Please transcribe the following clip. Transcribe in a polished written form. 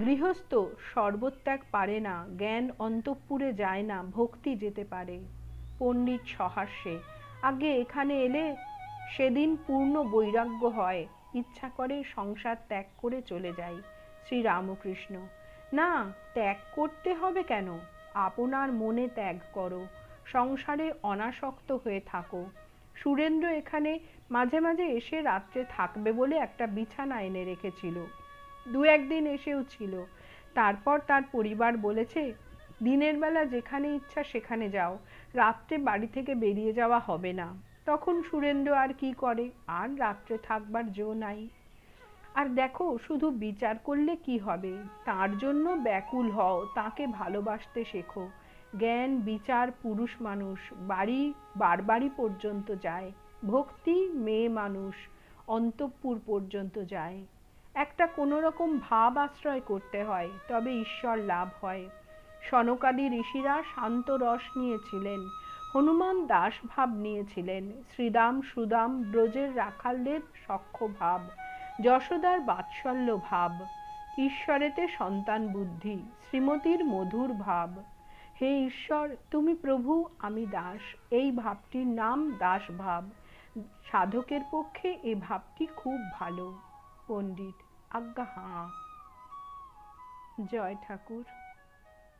গৃহস্থ সর্বত্যাগ পারে না, জ্ঞান অন্তঃপুরে যায় না, ভক্তি যেতে পারে। পণ্ডিত সহাস্যে, আগে এখানে এলে সেদিন পূর্ণ বৈরাগ্য হয়, ইচ্ছা করে সংসার ত্যাগ করে চলে যাই। শ্রীরামকৃষ্ণ, না, ত্যাগ করতে হবে কেন? আপনার মনে ত্যাগ করো, সংসারে অনাসক্ত হয়ে থাকো। সুরেন্দ্র এখানে মাঝে মাঝে এসে রাত্রে থাকবে বলে একটা বিছানা এনে রেখেছিল, দু একদিন এসেও ছিল। তারপর তার পরিবার বলেছে, দিনের বেলা যেখানে ইচ্ছা সেখানে যাও, রাত্রে বাড়ি থেকে বেরিয়ে যাওয়া হবে না। তখন সুরেন্দ্র আর কি করে, আর রাত্রে থাকবার জো নাই। আর দেখো, শুধু বিচার করলে কি হবে, তার জন্য ব্যাকুল হও, তাকে ভালোবাসতে শেখো। জ্ঞান বিচার পুরুষ মানুষ, বাড়ি বারবাড়ি পর্যন্ত যায়, ভক্তি মেয়ে মানুষ অন্তঃপুর পর্যন্ত যায়। একটা কোনো রকম ভাব আশ্রয় করতে হয়, তবে ঈশ্বর লাভ হয়। সনকাদি ঋষিরা শান্ত রস নিয়েছিলেন, হনুমান দাস ভাব নিয়েছিলেন, শ্রীরাম সুদাম ব্রজের রাখালদের সখ্য ভাব, যশোদার বাৎসল্য ভাব, ঈশ্বরেতে সন্তান বুদ্ধি, শ্রীমতীর মধুর ভাব। হে ঈশ্বর, তুমি প্রভু, আমি দাস, এই ভাবটির নাম দাস ভাব। সাধকের পক্ষে এই ভাবটি খুব ভালো। পণ্ডিত, আজ্ঞা হাঁ। জয় ঠাকুর।